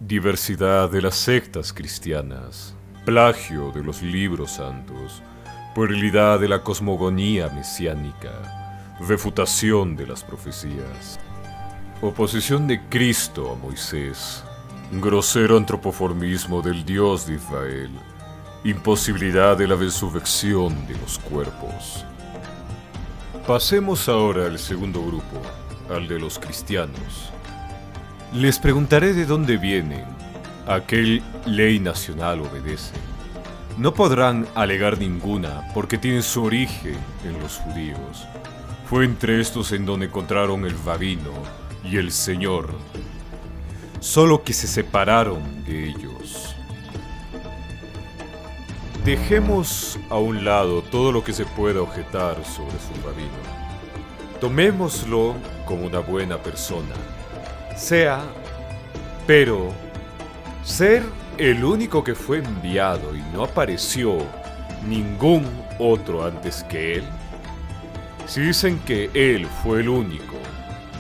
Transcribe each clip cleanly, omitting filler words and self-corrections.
Diversidad de las sectas cristianas, plagio de los libros santos, puerilidad de la cosmogonía mesiánica, refutación de las profecías, oposición de Cristo a Moisés, grosero antropoformismo del Dios de Israel, imposibilidad de la resurrección de los cuerpos. Pasemos ahora al segundo grupo, al de los cristianos. Les preguntaré de dónde vienen, a qué ley nacional obedecen. No podrán alegar ninguna porque tienen su origen en los judíos. Fue entre estos en donde encontraron el rabino y el Señor, solo que se separaron de ellos. Dejemos a un lado todo lo que se pueda objetar sobre su rabino. Tomémoslo como una buena persona. Pero ser el único que fue enviado y no apareció ningún otro antes que él. Si dicen que él fue el único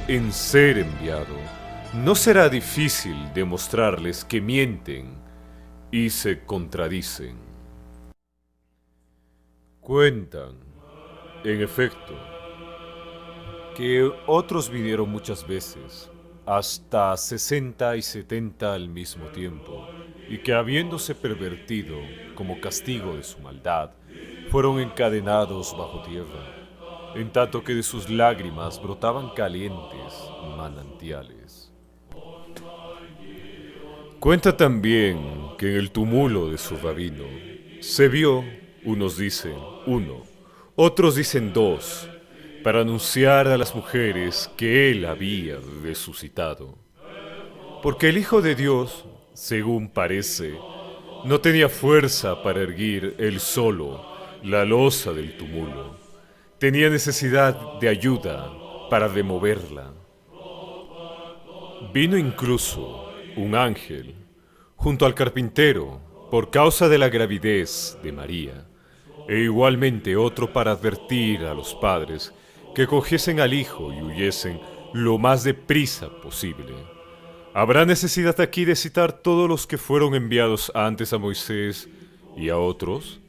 en ser enviado, no será difícil demostrarles que mienten y se contradicen. Cuentan, en efecto, que otros vinieron muchas veces, hasta 60 y 70 al mismo tiempo, y que habiéndose pervertido como castigo de su maldad, fueron encadenados bajo tierra, en tanto que de sus lágrimas brotaban calientes manantiales. Cuenta también que en el túmulo de su rabino se vio, unos dicen uno, otros dicen dos, para anunciar a las mujeres que él había resucitado. Porque el Hijo de Dios, según parece, no tenía fuerza para erguir él solo la losa del túmulo. Tenía necesidad de ayuda para removerla. Vino incluso un ángel junto al carpintero por causa de la gravidez de María, e igualmente otro para advertir a los padres que cogiesen al hijo y huyesen lo más deprisa posible. ¿Habrá necesidad aquí de citar todos los que fueron enviados antes a Moisés y a otros?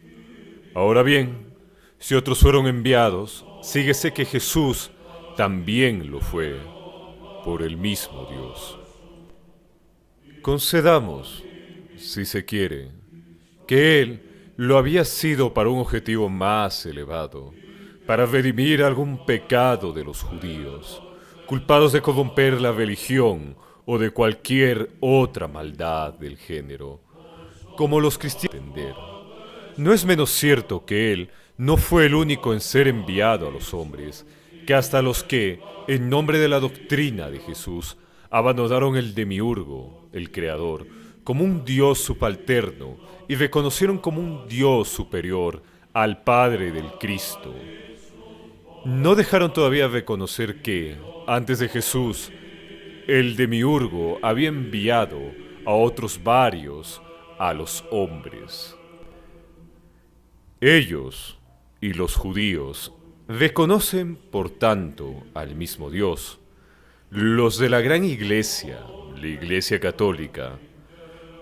Ahora bien, si otros fueron enviados, síguese que Jesús también lo fue, por el mismo Dios. Concedamos, si se quiere, que Él lo había sido para un objetivo más elevado, para redimir algún pecado de los judíos, culpados de corromper la religión o de cualquier otra maldad del género, como los cristianos entender. No es menos cierto que Él no fue el único en ser enviado a los hombres, que hasta los que, en nombre de la doctrina de Jesús, abandonaron el demiurgo, el Creador, como un Dios subalterno y reconocieron como un Dios superior al Padre del Cristo. No dejaron todavía reconocer que, antes de Jesús, el demiurgo había enviado a otros varios a los hombres. Ellos y los judíos reconocen, por tanto, al mismo Dios. Los de la gran iglesia, la Iglesia Católica,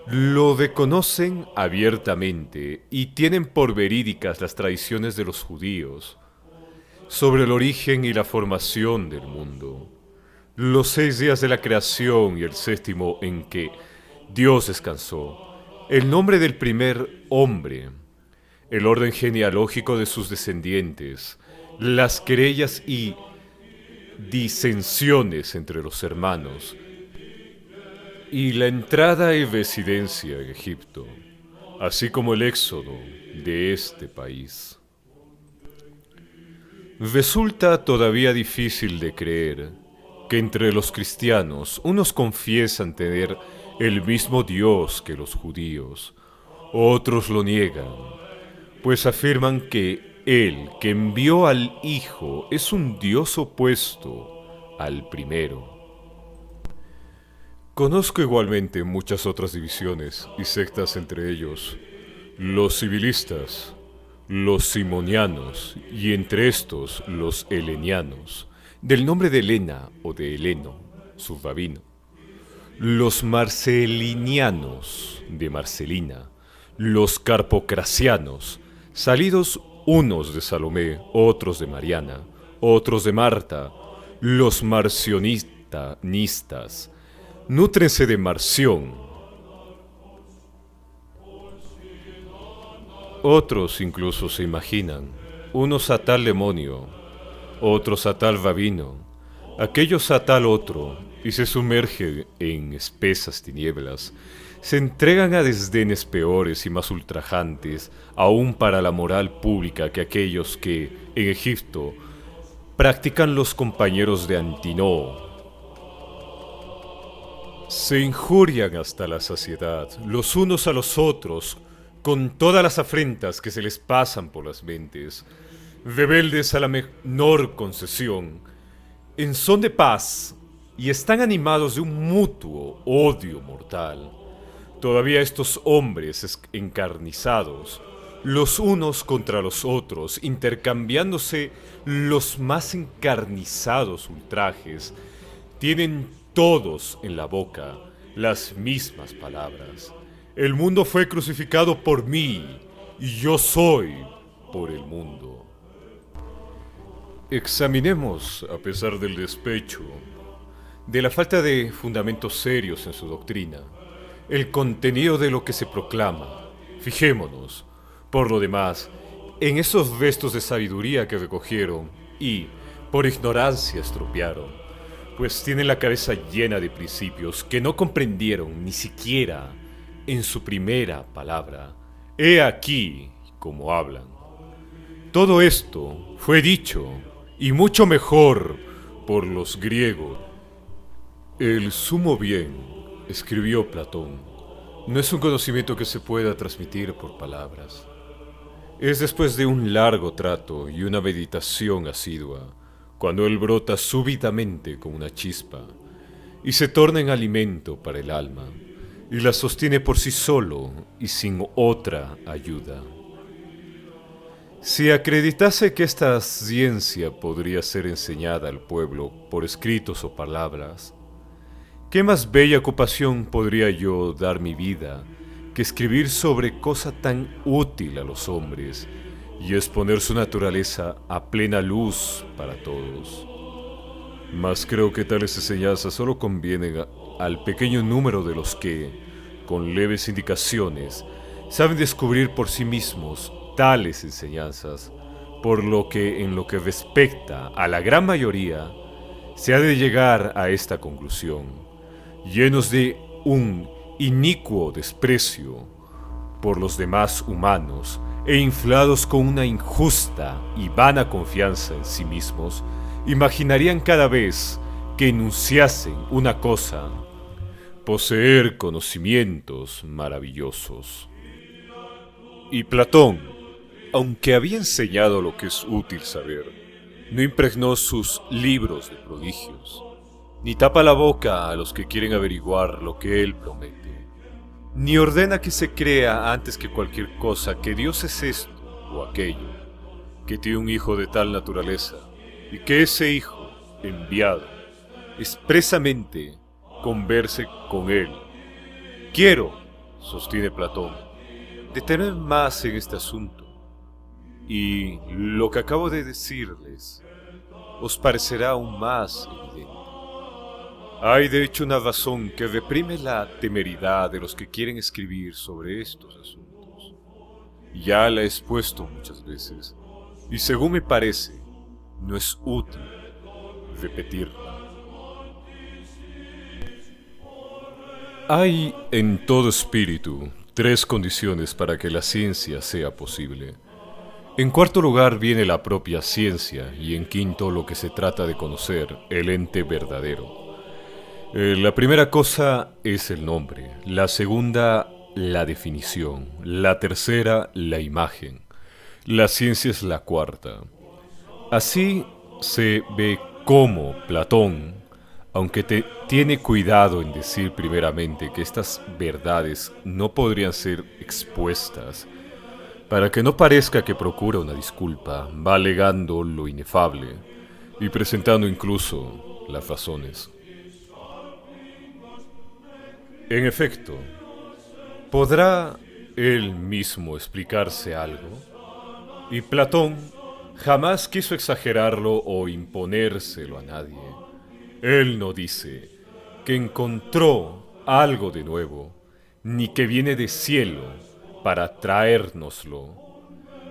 lo reconocen abiertamente y tienen por verídicas las tradiciones de los judíos sobre el origen y la formación del mundo, los 6 días de la creación y el séptimo en que Dios descansó, el nombre del primer hombre, el orden genealógico de sus descendientes, las querellas y disensiones entre los hermanos, y la entrada y residencia en Egipto, así como el éxodo de este país. Resulta todavía difícil de creer que entre los cristianos unos confiesan tener el mismo Dios que los judíos, otros lo niegan, pues afirman que Él que envió al Hijo es un Dios opuesto al primero. Conozco igualmente muchas otras divisiones y sectas, entre ellos los civilistas, los simonianos y entre estos los helenianos, del nombre de Helena o de Heleno, su rabino, los marcelinianos de Marcelina, los carpocracianos, salidos unos de Salomé, otros de Mariana, otros de Marta, los marcionistas, nútrense de Marción. Otros incluso se imaginan, unos a tal demonio, otros a tal Babino, aquellos a tal otro, y se sumergen en espesas tinieblas, se entregan a desdenes peores y más ultrajantes, aún para la moral pública que aquellos que, en Egipto, practican los compañeros de Antinoo. Se injurian hasta la saciedad, los unos a los otros, con todas las afrentas que se les pasan por las mentes, rebeldes a la menor concesión, en son de paz, y están animados de un mutuo odio mortal. Todavía estos hombres encarnizados, los unos contra los otros, intercambiándose los más encarnizados ultrajes, tienen todos en la boca las mismas palabras. El mundo fue crucificado por mí, y yo soy por el mundo. Examinemos, a pesar del despecho, de la falta de fundamentos serios en su doctrina, el contenido de lo que se proclama. Fijémonos, por lo demás, en esos restos de sabiduría que recogieron y, por ignorancia, estropearon, pues tienen la cabeza llena de principios que no comprendieron ni siquiera en su primera palabra. He aquí cómo hablan. Todo esto fue dicho, y mucho mejor, por los griegos. El sumo bien, escribió Platón, no es un conocimiento que se pueda transmitir por palabras. Es después de un largo trato y una meditación asidua, cuando él brota súbitamente como una chispa, y se torna en alimento para el alma, y la sostiene por sí solo y sin otra ayuda. Si acreditase que esta ciencia podría ser enseñada al pueblo por escritos o palabras, ¿qué más bella ocupación podría yo dar mi vida que escribir sobre cosa tan útil a los hombres y exponer su naturaleza a plena luz para todos? Mas creo que tales enseñanzas solo convienen al pequeño número de los que, con leves indicaciones, saben descubrir por sí mismos tales enseñanzas, por lo que en lo que respecta a la gran mayoría, se ha de llegar a esta conclusión, llenos de un inicuo desprecio por los demás humanos e inflados con una injusta y vana confianza en sí mismos, imaginarían cada vez que enunciasen una cosa, poseer conocimientos maravillosos. Y Platón, aunque había enseñado lo que es útil saber, no impregnó sus libros de prodigios, ni tapa la boca a los que quieren averiguar lo que él promete, ni ordena que se crea antes que cualquier cosa que Dios es esto o aquello, que tiene un hijo de tal naturaleza, y que ese hijo, enviado, expresamente converse con él. Quiero, sostiene Platón, detener más en este asunto, y lo que acabo de decirles os parecerá aún más evidente. Hay de hecho una razón que reprime la temeridad de los que quieren escribir sobre estos asuntos. Ya la he expuesto muchas veces, y según me parece, no es útil repetirla. Hay en todo espíritu tres condiciones para que la ciencia sea posible. En cuarto lugar viene la propia ciencia, y en quinto lo que se trata de conocer, el ente verdadero. La primera cosa es el nombre, la segunda la definición, la tercera la imagen, la ciencia es la cuarta. Así se ve cómo Platón, aunque tiene cuidado en decir primeramente que estas verdades no podrían ser expuestas, para que no parezca que procura una disculpa, va alegando lo inefable y presentando incluso las razones. En efecto, ¿podrá él mismo explicarse algo? Y Platón jamás quiso exagerarlo o imponérselo a nadie. Él no dice que encontró algo de nuevo, ni que viene de cielo para traérnoslo,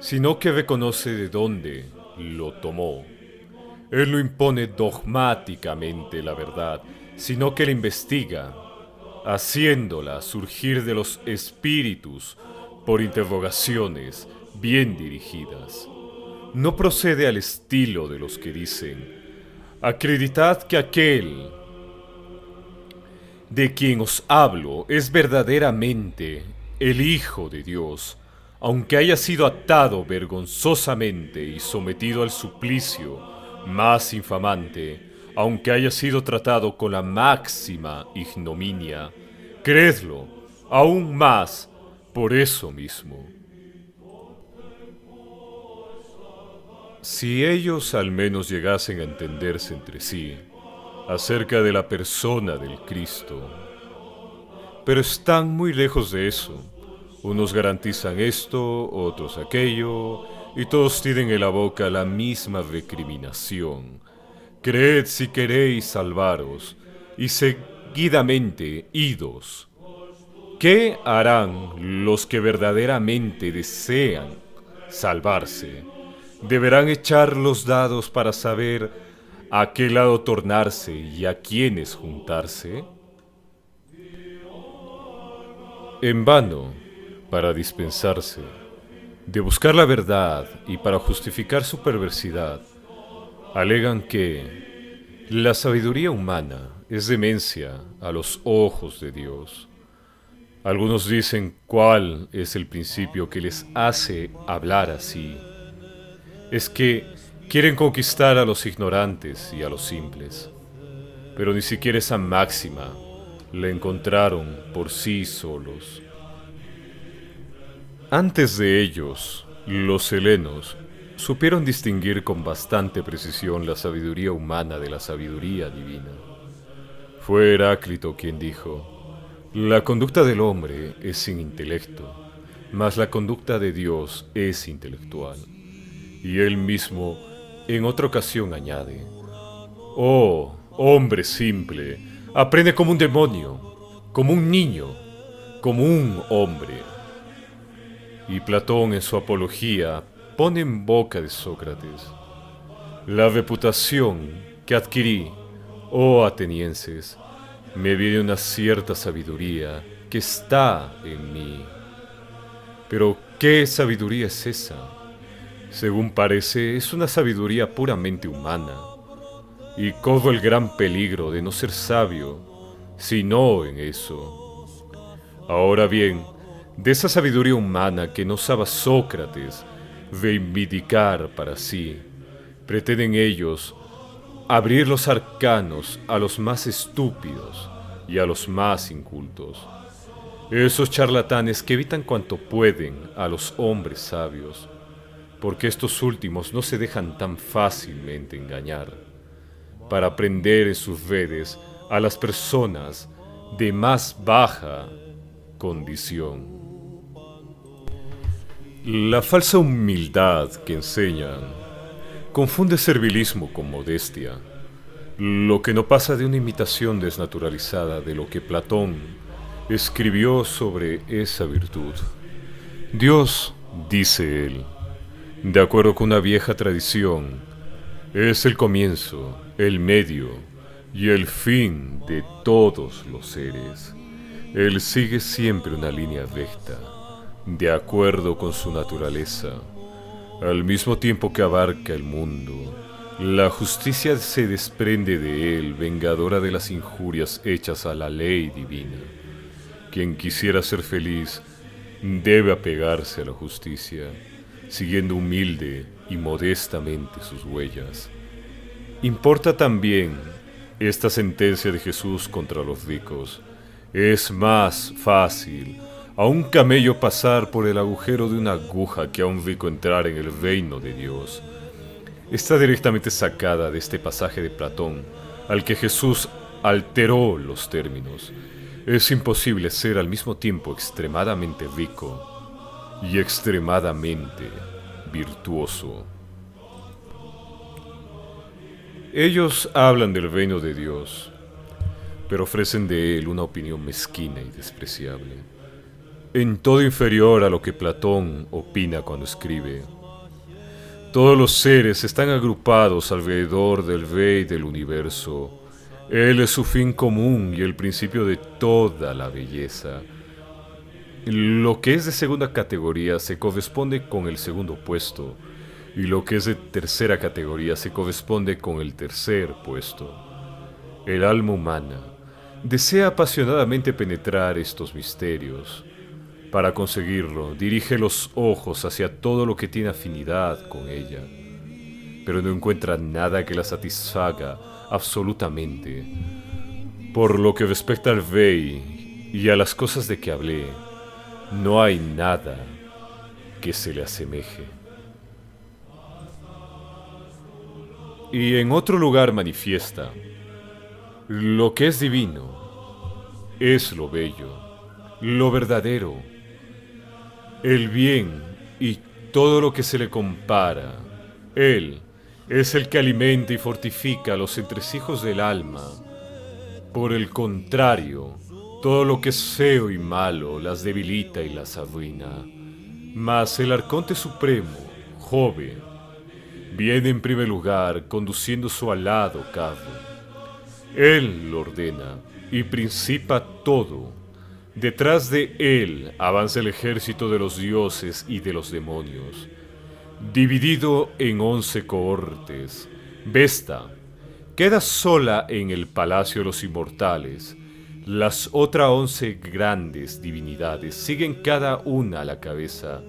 sino que reconoce de dónde lo tomó. Él no impone dogmáticamente la verdad, sino que la investiga, haciéndola surgir de los espíritus por interrogaciones bien dirigidas. No procede al estilo de los que dicen: acreditad que aquel de quien os hablo es verdaderamente el Hijo de Dios, aunque haya sido atado vergonzosamente y sometido al suplicio más infamante, aunque haya sido tratado con la máxima ignominia. Creedlo aún más por eso mismo. Si ellos al menos llegasen a entenderse entre sí acerca de la persona del Cristo, pero están muy lejos de eso. Unos garantizan esto, otros aquello, y todos tienen en la boca la misma recriminación. Creed si queréis salvaros, y seguidamente idos. ¿Qué harán los que verdaderamente desean salvarse? Deberán echar los dados para saber a qué lado tornarse y a quiénes juntarse. En vano, para dispensarse de buscar la verdad y para justificar su perversidad, alegan que la sabiduría humana es demencia a los ojos de Dios. Algunos dicen cuál es el principio que les hace hablar así. Es que quieren conquistar a los ignorantes y a los simples, pero ni siquiera esa máxima la encontraron por sí solos. Antes de ellos, los helenos supieron distinguir con bastante precisión la sabiduría humana de la sabiduría divina. Fue Heráclito quien dijo: la conducta del hombre es sin intelecto, mas la conducta de Dios es intelectual. Y él mismo en otra ocasión añade: oh, hombre simple, aprende como un demonio, como un niño, como un hombre. Y Platón en su Apología pone en boca de Sócrates: la reputación que adquirí, oh atenienses, me viene una cierta sabiduría que está en mí. Pero ¿qué sabiduría es esa? Según parece, es una sabiduría puramente humana, y corro el gran peligro de no ser sabio, sino en eso. Ahora bien, de esa sabiduría humana que no osaba Sócrates reivindicar para sí, pretenden ellos abrir los arcanos a los más estúpidos y a los más incultos. Esos charlatanes que evitan cuanto pueden a los hombres sabios, porque estos últimos no se dejan tan fácilmente engañar, para aprender en sus redes a las personas de más baja condición. La falsa humildad que enseñan confunde servilismo con modestia, lo que no pasa de una imitación desnaturalizada de lo que Platón escribió sobre esa virtud. Dios, dice él, de acuerdo con una vieja tradición, es el comienzo, el medio y el fin de todos los seres. Él sigue siempre una línea recta, de acuerdo con su naturaleza. Al mismo tiempo que abarca el mundo, la justicia se desprende de él, vengadora de las injurias hechas a la ley divina. Quien quisiera ser feliz debe apegarse a la justicia, siguiendo humilde y modestamente sus huellas. Importa también esta sentencia de Jesús contra los ricos: es más fácil a un camello pasar por el agujero de una aguja que a un rico entrar en el reino de Dios. Está directamente sacada de este pasaje de Platón, al que Jesús alteró los términos. Es imposible ser al mismo tiempo extremadamente rico y extremadamente virtuoso. Ellos hablan del reino de Dios, pero ofrecen de él una opinión mezquina y despreciable, en todo inferior a lo que Platón opina cuando escribe. Todos los seres están agrupados alrededor del Rey del universo. Él es su fin común y el principio de toda la belleza. Lo que es de segunda categoría se corresponde con el segundo puesto, y lo que es de tercera categoría se corresponde con el tercer puesto. El alma humana desea apasionadamente penetrar estos misterios. Para conseguirlo, dirige los ojos hacia todo lo que tiene afinidad con ella, pero no encuentra nada que la satisfaga absolutamente. Por lo que respecta al rey y a las cosas de que hablé, no hay nada que se le asemeje. Y en otro lugar manifiesta, lo que es divino es lo bello, lo verdadero, el bien y todo lo que se le compara. Él es el que alimenta y fortifica los entresijos del alma. Por el contrario, todo lo que es feo y malo las debilita y las arruina. Mas el Arconte Supremo, Jove, viene en primer lugar conduciendo su alado carro. Él lo ordena y principa todo. Detrás de él avanza el ejército de los dioses y de los demonios, dividido en 11 cohortes. Vesta queda sola en el palacio de los inmortales. Las otras 11 grandes divinidades siguen cada una a la cabeza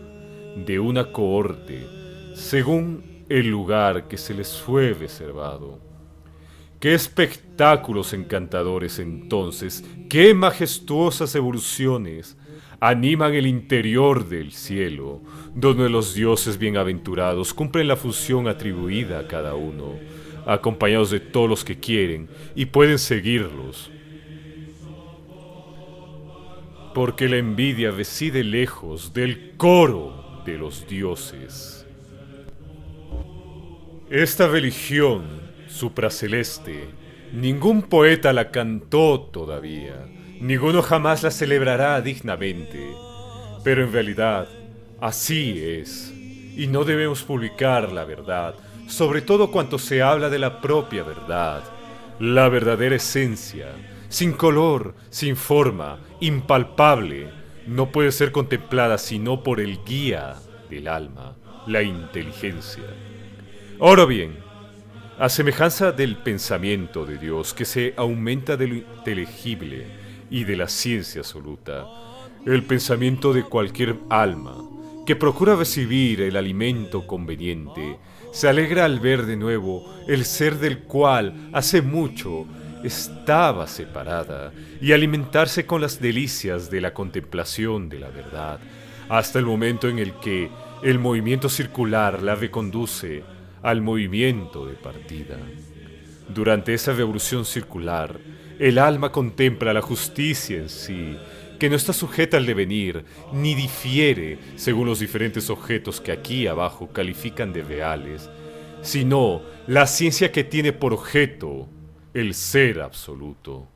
de una cohorte, según el lugar que se les fue reservado. ¡Qué espectáculos encantadores entonces! ¡Qué majestuosas evoluciones! Animan el interior del cielo, donde los dioses bienaventurados cumplen la función atribuida a cada uno, acompañados de todos los que quieren y pueden seguirlos. Porque la envidia reside lejos del coro de los dioses. Esta religión supraceleste, ningún poeta la cantó todavía, ninguno jamás la celebrará dignamente, pero en realidad así es, y no debemos publicar la verdad, sobre todo cuando se habla de la propia verdad, la verdadera esencia, sin color, sin forma, impalpable, no puede ser contemplada sino por el guía del alma, la inteligencia. Ahora bien, a semejanza del pensamiento de Dios que se aumenta de lo inteligible y de la ciencia absoluta, el pensamiento de cualquier alma que procura recibir el alimento conveniente se alegra al ver de nuevo el ser del cual hace mucho estaba separada y alimentarse con las delicias de la contemplación de la verdad, hasta el momento en el que el movimiento circular la reconduce al movimiento de partida. Durante esa revolución circular, el alma contempla la justicia en sí, que no está sujeta al devenir, ni difiere según los diferentes objetos que aquí abajo califican de reales, sino la ciencia que tiene por objeto el ser absoluto.